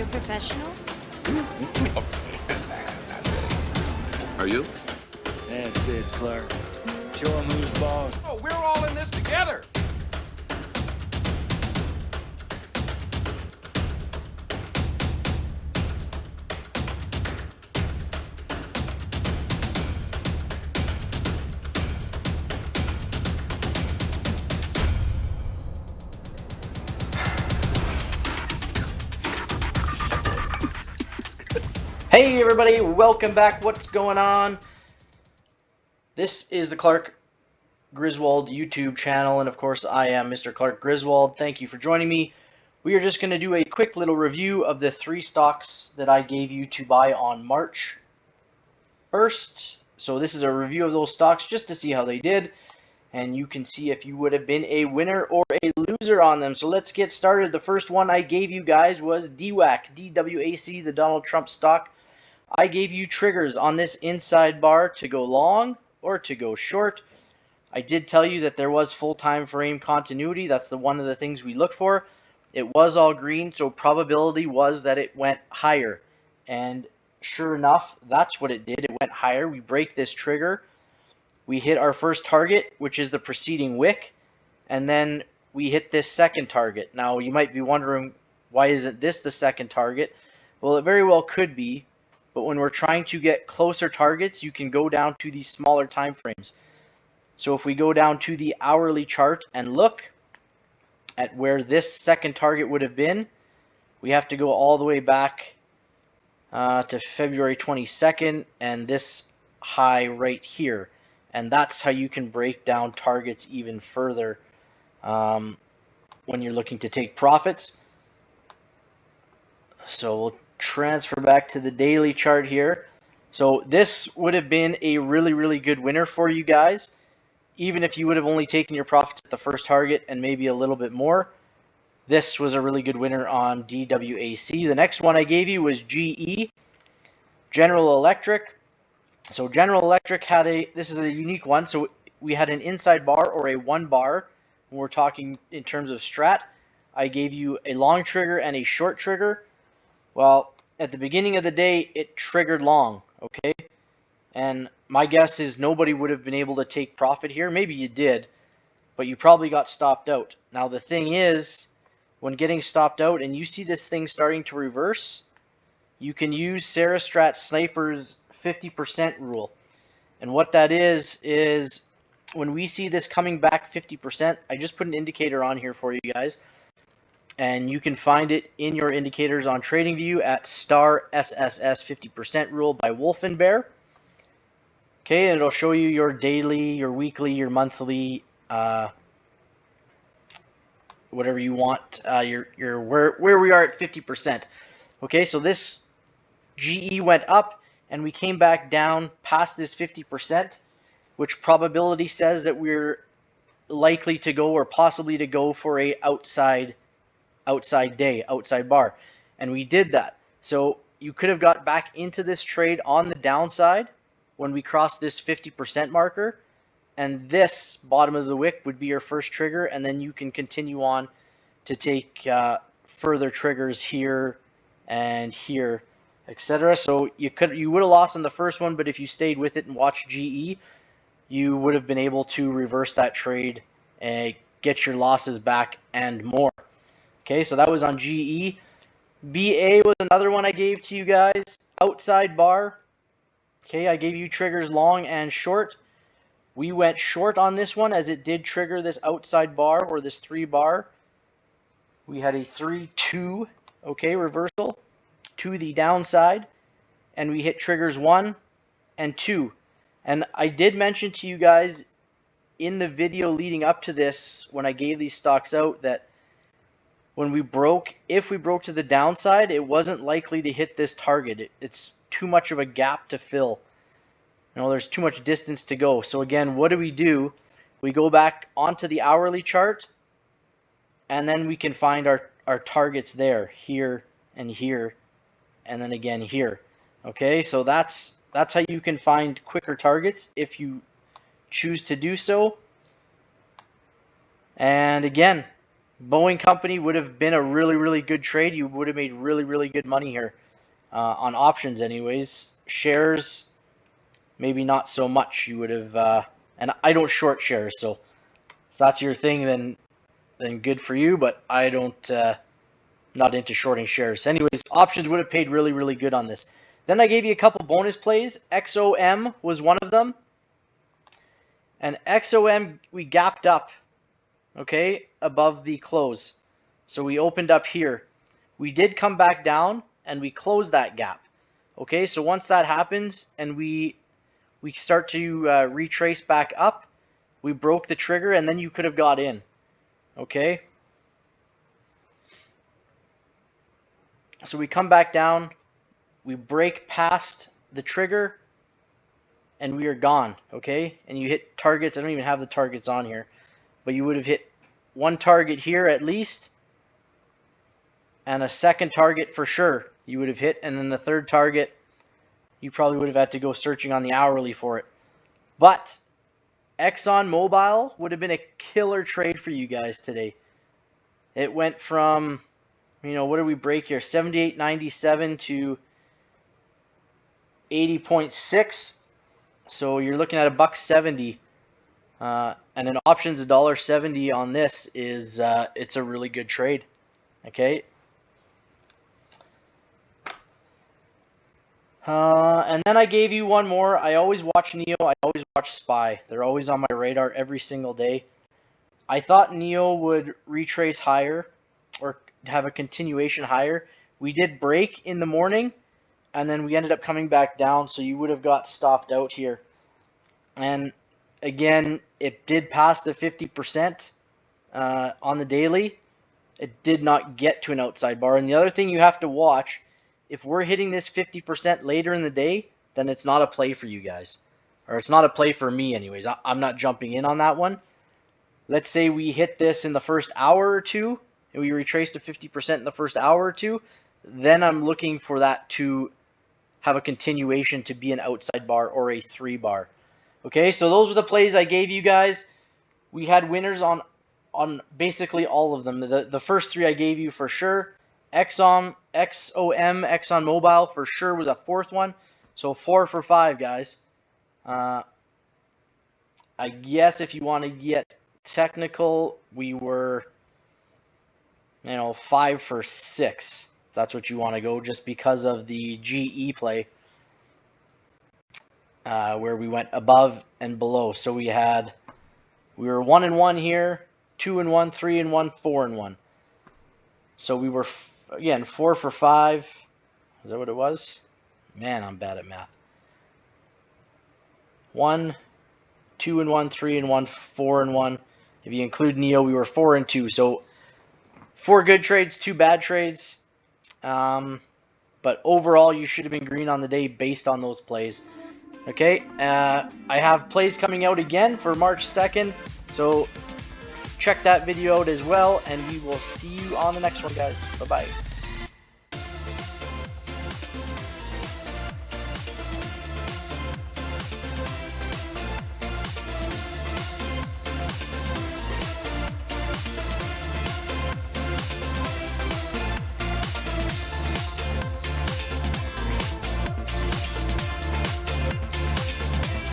you're a professional? Are you? That's it, Clark. Show him who's boss. Oh, we're all in this together. Hey everybody, welcome back. What's going on? This is the Clark Griswold YouTube channel, and of course I am Mr. Clark Griswold. Thank you for joining me. We are just going to do a quick little review of the 3 stocks that I gave you to buy on March 1st. So this is a review of those stocks just to see how they did, and you can see if you would have been a winner or a loser on them. So let's get started. The first one I gave you guys was DWAC, DWAC, the Donald Trump stock. I gave you triggers on this inside bar to go long or to go short. I did tell you that there was full time frame continuity. That's one of the things we look for. It was all green, so probability was that it went higher. And sure enough, that's what it did. It went higher. We break this trigger. We hit our first target, which is the preceding wick. And then we hit this second target. Now, you might be wondering, why isn't this the second target? Well, it very well could be. But when we're trying to get closer targets, you can go down to these smaller time frames. So if we go down to the hourly chart and look at where this second target would have been, we have to go all the way back to February 22nd and this high right here. And that's how you can break down targets even further when you're looking to take profits. So we'll transfer back to the daily chart here. So this would have been a really good winner for you guys, even if you would have only taken your profits at the first target and maybe a little bit more. This was a really good winner on DWAC. The next one I gave you was GE, General Electric. So General Electric had this is a unique one. So we had an inside bar or a 1 bar when we're talking in terms of Strat. I gave you a long trigger and a short trigger. Well, at the beginning of the day, it triggered long, okay? And my guess is nobody would have been able to take profit here. Maybe you did, but you probably got stopped out. Now, the thing is, when getting stopped out and you see this thing starting to reverse, you can use Sarah Strat Sniper's 50% rule. And what that is when we see this coming back 50%, I just put an indicator on here for you guys. And you can find it in your indicators on TradingView at star SSS 50% rule by Wolf and Bear. Okay, and it'll show you your daily, your weekly, your monthly, whatever you want, your where we are at 50%. Okay, so this GE went up and we came back down past this 50%, which probability says that we're likely to go or possibly to go for a outside bar, and we did that. So you could have got back into this trade on the downside when we crossed this 50% marker, and this bottom of the wick would be your first trigger, and then you can continue on to take further triggers here and here, etc. So you would have lost on the first one, but if you stayed with it and watched GE, you would have been able to reverse that trade and get your losses back and more. Okay, so that was on GE. BA was another one I gave to you guys. Outside bar. Okay, I gave you triggers long and short. We went short on this one as it did trigger this outside bar or this 3 bar. We had a 3-2, okay, reversal to the downside. And we hit triggers 1 and 2. And I did mention to you guys in the video leading up to this when I gave these stocks out that when if we broke to the downside, it wasn't likely to hit this target. It's too much of a gap to fill. There's too much distance to go. So again, what do? We go back onto the hourly chart, and then we can find our targets there, here and here, and then again here. Okay, so that's how you can find quicker targets if you choose to do so. And again, Boeing Company would have been a really, really good trade. You would have made really, really good money here on options anyways. Shares, maybe not so much. You would have, and I don't short shares, so if that's your thing, then good for you, but I don't, not into shorting shares. Anyways, options would have paid really, really good on this. Then I gave you a couple bonus plays. XOM was one of them. And XOM, we gapped up, okay, above the close. So we opened up here. We did come back down, and we closed that gap. Okay, so once that happens, and we start to retrace back up, we broke the trigger, and then you could have got in. Okay. So we come back down, we break past the trigger, and we are gone, okay? And you hit targets. I don't even have the targets on here, but you would have hit one target here at least, and a second target for sure you would have hit, and then the third target, you probably would have had to go searching on the hourly for it. But ExxonMobil would have been a killer trade for you guys today. It went from, you know, what did we break here? 78.97 to 80.6. So you're looking at $1.70. And an options $1.70 on this is it's a really good trade. Okay. And then I gave you one more. I always watch NEO. I always watch SPY. They're always on my radar every single day. I thought NEO would retrace higher or have a continuation higher. We did break in the morning, and then we ended up coming back down, so you would have got stopped out here. And again, it did pass the 50% on the daily. It did not get to an outside bar. And the other thing you have to watch, if we're hitting this 50% later in the day, then it's not a play for you guys. Or it's not a play for me anyways. I'm not jumping in on that one. Let's say we hit this in the first hour or two, and we retrace to 50% in the first hour or two, then I'm looking for that to have a continuation to be an outside bar or a 3 bar. Okay, so those are the plays I gave you guys. We had winners on basically all of them. The first 3 I gave you for sure. XOM, ExxonMobil for sure was a 4th one. So 4 for 5, guys. I guess if you want to get technical, we were, 5 for 6. If that's what you want to go, just because of the GE play, where we went above and below. So we were 1-1 here, 2-1, 3-1, 4-1. So we were again 4 for 5. Is that what it was? Man, I'm bad at math. 1, 2-1, 3-1, 4-1. If you include NEO, we were 4-2. So 4 good trades, 2 bad trades. But overall, you should have been green on the day based on those plays. Okay, I have plays coming out again for March 2nd. So check that video out as well, and we will see you on the next one, guys. Bye-bye.